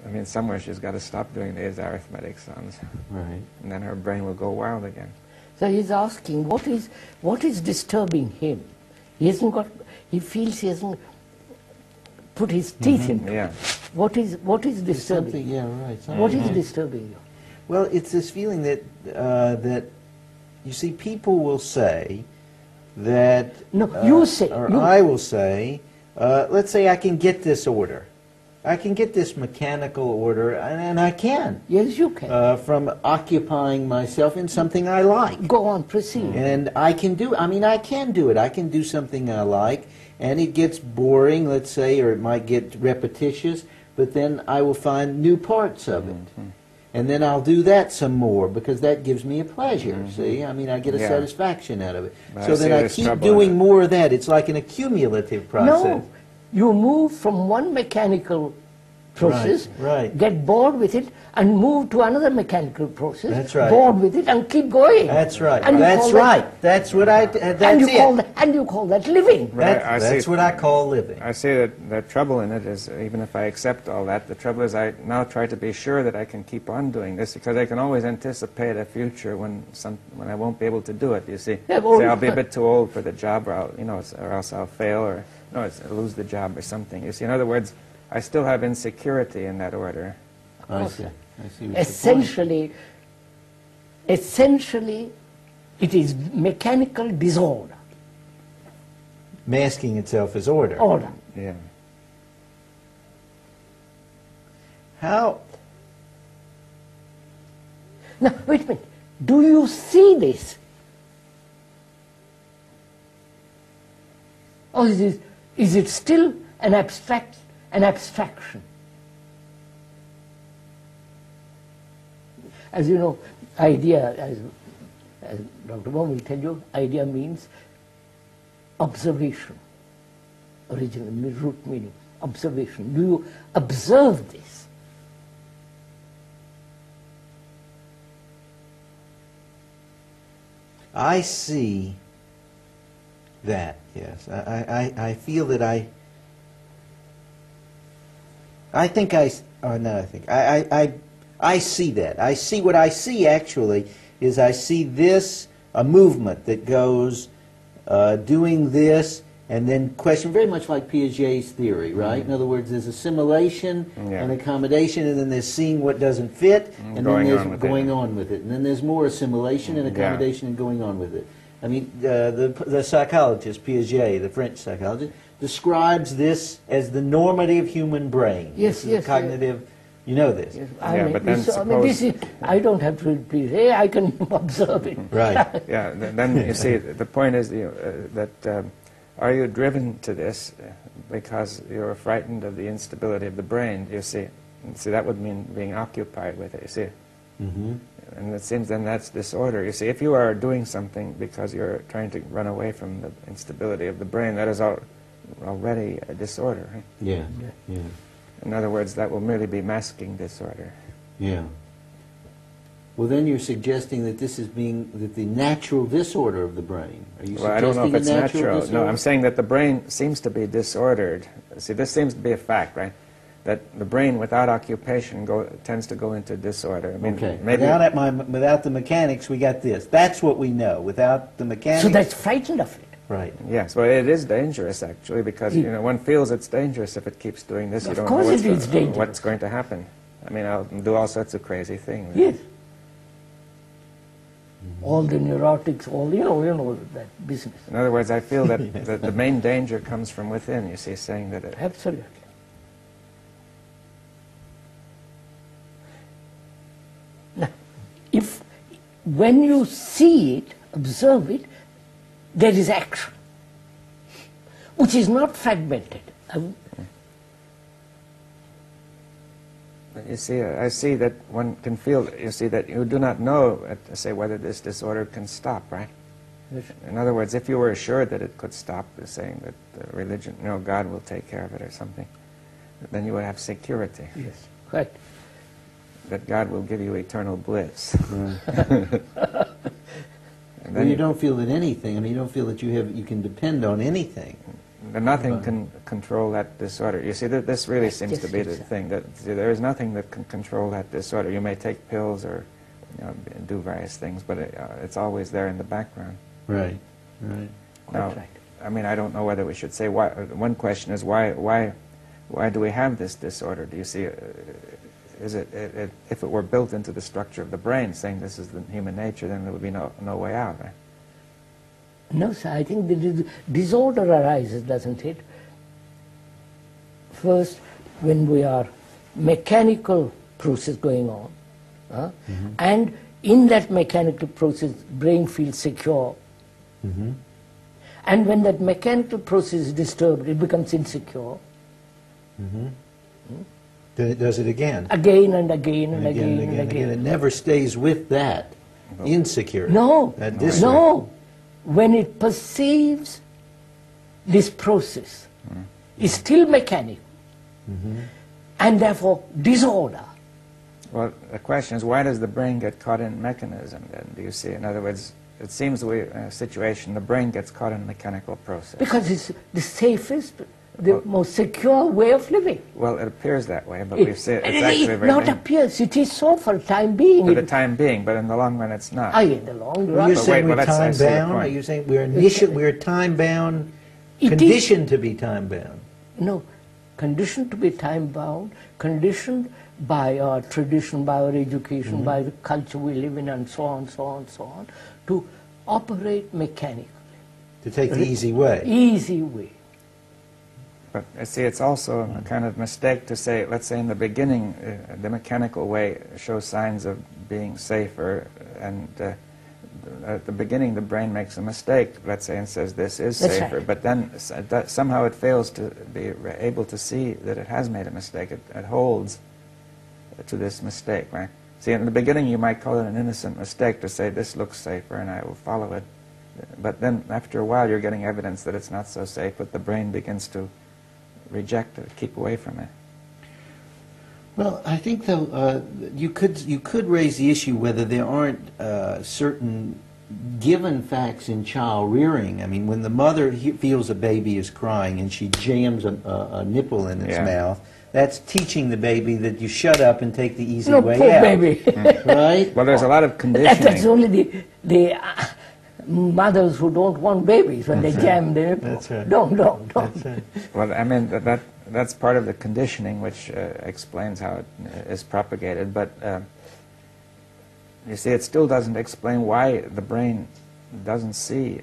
I mean, somewhere she's got to stop doing these arithmetic sums. Right. And then her brain will go wild again. So he's asking, what is disturbing him? He feels he hasn't put his teeth into Yeah. it. What is disturbing? Yeah, right. What is disturbing you? Well, it's this feeling that that you see, people will say that. No, you say. Or You. I will say, let's say I can get this order. I can get this mechanical order, and I can. Yes, you can. From occupying myself in something I like. Go on, proceed. And I can do, I can do it. I can do something I like, and it gets boring, let's say, or it might get repetitious, but then I will find new parts of it. And then I'll do that some more, because that gives me a pleasure, see? I get a satisfaction out of it. But so then I keep doing more of that. It's like an accumulative process. No, you move from one mechanical process, Right. get bored with it, and move to another mechanical process, That's right. bored with it, and keep going. That's right. And you That's call that- right. That's what I, that's and you it. call that, and you call that living. Right, I That's see. what I call living. I see that the trouble in it is, even if I accept all that, the trouble is I now try to be sure that I can keep on doing this, because I can always anticipate a future when I won't be able to do it, you see. Yeah, well, Say I'll be a bit too old for the job, or or else I'll fail, or I'll lose the job or something. You see, in other words, I still have insecurity in that order. I see. I see what Essentially, it is mechanical disorder. Masking itself as order. Order. Yeah. How? Now, wait a minute. Do you see this? Or is it still an abstraction? As you know, idea, as Dr. Bohm will tell you, idea means observation. Original root meaning, observation. Do you observe this? I see that, yes. I feel that I think I see that. I see what I see actually is I see this, a movement that goes doing this and then question, very much like Piaget's theory, right? In other words, there's assimilation and accommodation, and then there's seeing what doesn't fit, and then there's going on with it. And then there's more assimilation and accommodation and going on with it. I mean, the psychologist, Piaget, the French psychologist, describes this as the normative human brain. Yes, yes. Cognitive, you know this. Yes, but then I don't have to read it, I can observe it. Right. Yeah, then you see, the point is that are you driven to this because you're frightened of the instability of the brain, you see? And see, that would mean being occupied with it, you see? Mm-hmm. And it seems then that's disorder. You see, if you are doing something because you're trying to run away from the instability of the brain, that is already a disorder. Right? Yeah. In other words, that will merely be masking disorder. Yeah. Well, then you're suggesting that this is that the natural disorder of the brain. Are you Well, I don't know if it's natural. disorder? No, I'm saying that the brain seems to be disordered. See, this seems to be a fact, right? That the brain without occupation tends to go into disorder. I mean, Okay. maybe Without the mechanics, we got this. That's what we know. Without the mechanics. So that's frightened of it. Right. Yes, well, it is dangerous actually, because one feels it's dangerous if it keeps doing this. You don't course know it is dangerous. what's going to happen. I mean, I'll do all sorts of crazy things. Yes. All the neurotics, you know that business. In other words, I feel that the main danger comes from within. You see, saying that Absolutely. Now, when you see it, observe it, there is action, which is not fragmented. You see, I see that one can feel, you see, that you do not know, say, whether this disorder can stop, right? In other words, if you were assured that it could stop, saying that the religion, God will take care of it or something, then you would have security. Yes, right. That God will give you eternal bliss. Well, you don't feel that anything, you don't feel that you can depend on anything. nothing can control that disorder. You see, that this really I seems to just be think the so. thing, that see, there is nothing that can control that disorder. You may take pills or do various things, but it's always there in the background. Right, right. Now, That's right. I mean, I don't know whether we should say why. One question is why do we have this disorder? Do you see? Is it if it were built into the structure of the brain, saying this is the human nature, then there would be no way out, right? No, sir, I think the disorder arises, doesn't it? First, when we are mechanical process going on, and in that mechanical process, brain feels secure. And when that mechanical process is disturbed, it becomes insecure. Then it does it again. Again and again and again and again. It never stays with that insecurity. No, That disorder. no. When it perceives this process, it's still mechanical, and therefore disorder. Well, the question is, why does the brain get caught in mechanism then? Do you see? In other words, it seems in a situation, the brain gets caught in a mechanical process. Because it's the safest, the most secure way of living. Well, it appears that way, but we've seen it's actually very not dangerous. appears, it is so for the time being. For the time being, but in the long run, it's not. In the long Are run. you But saying wait, we're well, I see the time-bound? Are point. you saying we're time-bound, It is- conditioned to be time-bound? No, conditioned to be time-bound, conditioned by our tradition, by our education, by the culture we live in, and so on, so on, so on, to operate mechanically. To take the easy way. Easy way. But see, it's also a kind of mistake to say, let's say in the beginning, the mechanical way shows signs of being safer, and at the beginning the brain makes a mistake, let's say, and says this is That's safer, right. but then somehow it fails to be able to see that it has made a mistake. It holds to this mistake, right? See, in the beginning you might call it an innocent mistake to say this looks safer and I will follow it, but then after a while you're getting evidence that it's not so safe, but the brain begins to reject it, keep away from it. Well, I think though you could raise the issue whether there aren't certain given facts in child rearing. I mean, when the mother feels a baby is crying and she jams a nipple in its Yeah. mouth, that's teaching the baby that you shut up and take the easy No, way poor out. baby. Right? Well, there's a lot of That's conditioning. only the mothers who don't want babies when they jam their nipple. That's right. Don't. That's right. Well, I mean, that's part of the conditioning which explains how it is propagated, but you see, it still doesn't explain why the brain doesn't see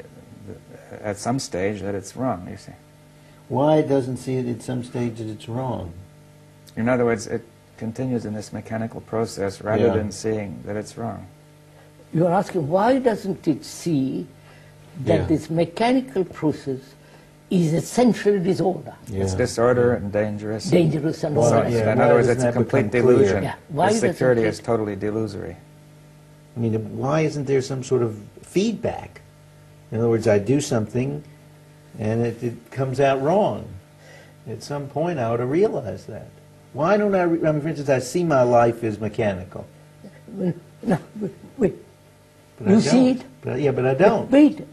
at some stage that it's wrong, you see. Why it doesn't see it at some stage that it's wrong? In other words, it continues in this mechanical process rather Yeah. than seeing that it's wrong. You are asking why doesn't it see that Yeah. this mechanical process is essentially disorder, It's Yeah. disorder and dangerous. dangerous and all So, Why- that. yeah, in why other words, doesn't it's a that complete become clear? delusion. Yeah. Why The doesn't security it- is totally delusory. I mean, why isn't there some sort of feedback? In other words, I do something and it comes out wrong. At some point, I ought to realize that. Why don't I mean, for instance, I see my life as mechanical. No, wait. But I You don't. see it? But I don't. Wait,